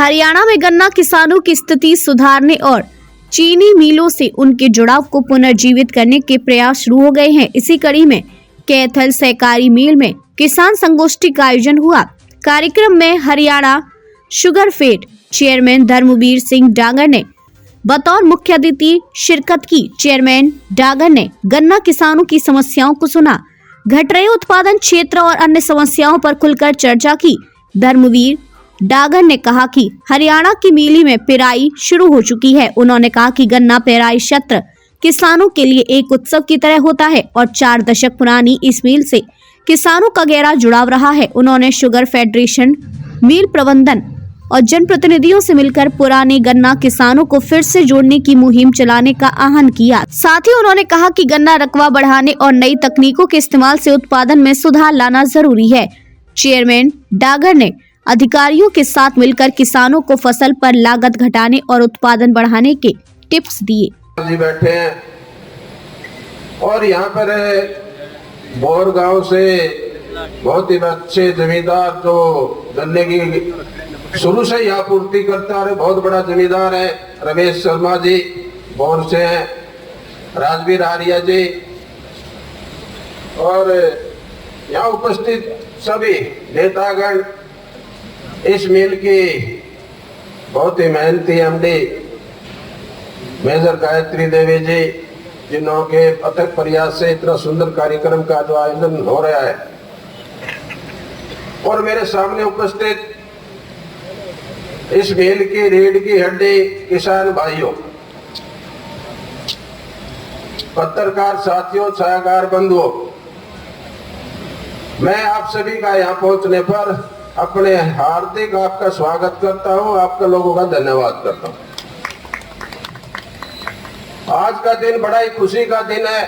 हरियाणा में गन्ना किसानों की स्थिति सुधारने और चीनी मिलों से उनके जुड़ाव को पुनर्जीवित करने के प्रयास शुरू हो गए हैं। इसी कड़ी में कैथल सहकारी मिल में किसान संगोष्ठी का आयोजन हुआ। कार्यक्रम में हरियाणा शुगरफेड चेयरमैन धर्मवीर सिंह डागर ने बतौर मुख्य अतिथि शिरकत की। चेयरमैन डागर ने गन्ना किसानों की समस्याओं को सुना, घट रहे उत्पादन क्षेत्र और अन्य समस्याओं पर खुलकर चर्चा की। धर्मवीर डागर ने कहा कि हरियाणा की मिली में पेराई शुरू हो चुकी है। उन्होंने कहा कि गन्ना पेराई क्षेत्र किसानों के लिए एक उत्सव की तरह होता है और 4 दशक पुरानी इस मिल से किसानों का गहरा जुड़ाव रहा है। उन्होंने शुगर फेडरेशन, मिल प्रबंधन और जनप्रतिनिधियों से मिलकर पुराने गन्ना किसानों को फिर से जोड़ने की मुहिम चलाने का आह्वान किया। साथ ही उन्होंने कहा कि गन्ना रकबा बढ़ाने और नई तकनीकों के इस्तेमाल से उत्पादन में सुधार लाना जरूरी है। चेयरमैन डागर ने अधिकारियों के साथ मिलकर किसानों को फसल पर लागत घटाने और उत्पादन बढ़ाने के टिप्स दिए। जी बैठे हैं और यहाँ पर बोर गांव से बहुत ही अच्छे जमींदार जो गन्ने की शुरू से ही आपूर्ति करते आ रहे, बहुत बड़ा जमींदार है रमेश शर्मा जी बोर से हैं, राजवीर आर्या जी और यहाँ उपस्थित सभी नेतागण, इस मिल की बहुत ही मेहनती एमडी मेजर गायत्री देवी जी, जिन्हों के अथक प्रयास से इतना सुंदर कार्यक्रम का जो आयोजन हो रहा है, और मेरे सामने उपस्थित इस मिल की रीढ़ की हड्डी किसान भाइयों, पत्रकार साथियों, छायाकार बंधुओं, मैं आप सभी का यहाँ पहुंचने पर अपने हार्दिक आपका स्वागत करता हूँ, आपका लोगों का धन्यवाद करता हूँ। आज का दिन बड़ा ही खुशी का दिन है।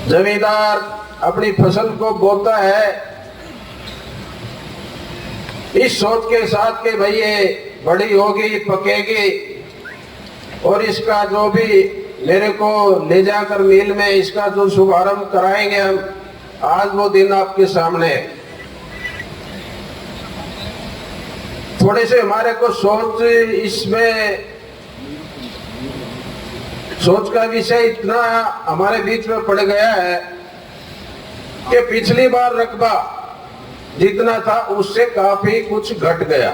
जमींदार अपनी फसल को बोता है इस सोच के साथ कि भाई ये बड़ी होगी, पकेगी और इसका जो भी मेरे को ले जाकर मिल में इसका जो शुभारंभ कराएंगे हम, आज वो दिन आपके सामने है। थोड़े से हमारे को सोच का विषय इतना हमारे बीच में पड़ गया है कि पिछली बार रकबा जितना था उससे काफी कुछ घट गया।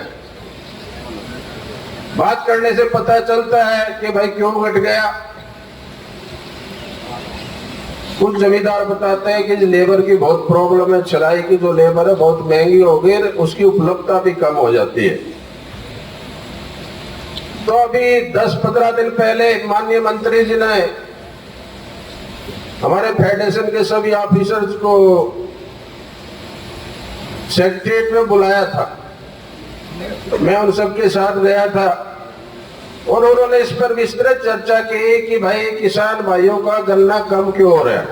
बात करने से पता चलता है कि भाई क्यों घट गया। कुछ जमींदार बताते हैं कि लेबर की बहुत प्रॉब्लम है, चलाई की जो लेबर है बहुत महंगी हो गई, उसकी उपलब्धता भी कम हो जाती है। तो अभी 10-15 दिन पहले माननीय मंत्री जी ने हमारे फेडरेशन के सभी ऑफिसर्स को सेक्रेटरीट में बुलाया था, तो मैं उन सबके साथ गया था और उन्होंने इस पर विस्तृत चर्चा की कि भाई किसान भाइयों का गन्ना कम क्यों हो रहा है।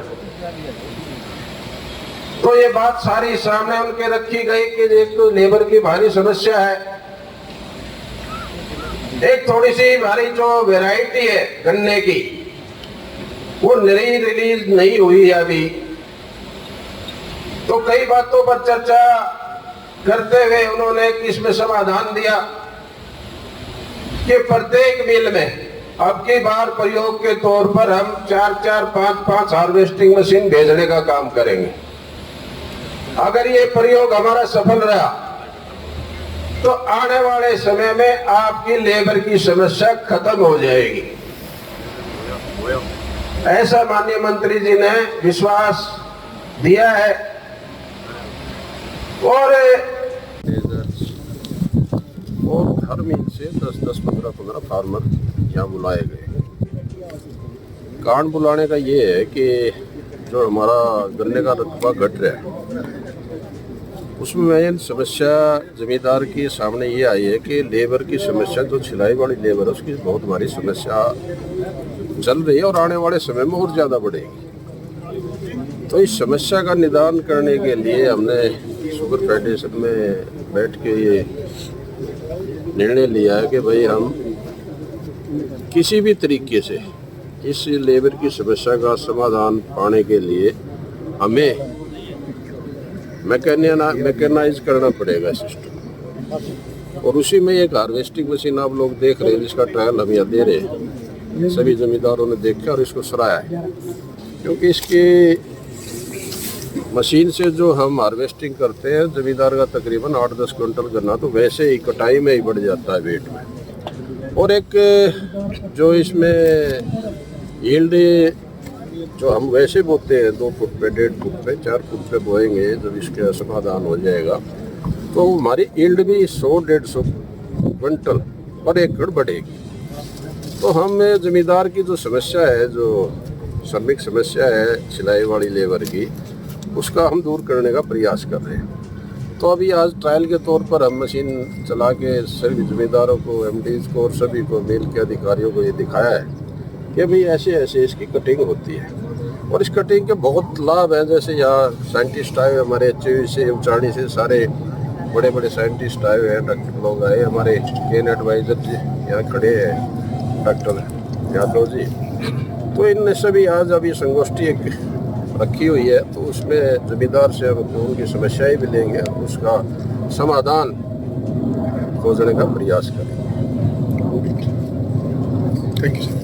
तो ये बात सारी सामने उनके रखी गई कि एक तो लेबर की भारी समस्या है, एक थोड़ी सी भारी जो वैरायटी है गन्ने की वो नई रिलीज नहीं हुई है अभी। तो कई बातों पर चर्चा करते हुए उन्होंने इसमें समाधान दिया कि प्रत्येक मिल में अब की बार प्रयोग के तौर पर हम 4-4, 5-5 हार्वेस्टिंग मशीन भेजने का काम करेंगे। अगर ये प्रयोग हमारा सफल रहा तो आने वाले समय में आपकी लेबर की समस्या खत्म हो जाएगी, ऐसा माननीय मंत्री जी ने विश्वास दिया है। और हर मिल से 10-10, 15-15 फार्मर यहाँ बुलाए गए। कारण बुलाने का ये है कि जो हमारा गन्ने का रकबा घट रहा है उसमें मेन समस्या जमींदार के सामने ये आई है कि लेबर की समस्या, जो छिलाई वाली लेबर है उसकी बहुत भारी समस्या चल रही है और आने वाले समय में और ज़्यादा बढ़ेगी। तो इस समस्या का निदान करने के लिए हमने शुगर फेडरेशन में बैठ के ये निर्णय लिया है कि भाई हम किसी भी तरीके से इस लेबर की समस्या का समाधान पाने के लिए हमें मैकेनाइज करना पड़ेगा सिस्टम। और उसी में एक हार्वेस्टिंग मशीन आप लोग देख रहे हैं जिसका ट्रायल हम यहाँ दे रहे हैं। सभी जमींदारों ने देखा और इसको सराहा है, क्योंकि इसकी मशीन से जो हम हार्वेस्टिंग करते हैं जमींदार का तकरीबन 8-10 क्विंटल करना तो वैसे ही कटाई में ही बढ़ जाता है वेट में। और एक जो इसमें यील्ड जो हम वैसे बोते हैं 2 फुट पे, 1.5 फुट पे, 4 फुट पे बोएंगे, जब इसका समाधान हो जाएगा तो हमारी यील्ड भी 100-150 क्विंटल पर एकड़ बढ़ेगी। तो हम जमींदार की जो समस्या है, जो श्रमिक समस्या है सिलाई वाली लेबर की, उसका हम दूर करने का प्रयास कर रहे हैं। तो अभी आज ट्रायल के तौर पर हम मशीन चला के सभी जमींदारों को, एमडीज को और सभी को, मिल के अधिकारियों को ये दिखाया है कि भाई ऐसे ऐसे इसकी कटिंग होती है। और इस कटिंग के बहुत लाभ हैं। जैसे यहाँ साइंटिस्ट आए हमारे HUE से, उचाड़ी से, सारे बड़े बड़े साइंटिस्ट आए हुए हैं, डॉक्टर लोग आए, हमारे केन एडवाइजर जी यहाँ खड़े हैं, डॉक्टर यादव जी। तो इन सभी आज अभी संगोष्ठी एक रखी हुई है, तो उसमें जमींदार से हम उनकी समस्याएं भी लेंगे, उसका समाधान खोजने का प्रयास करेंगे। Thank you sir.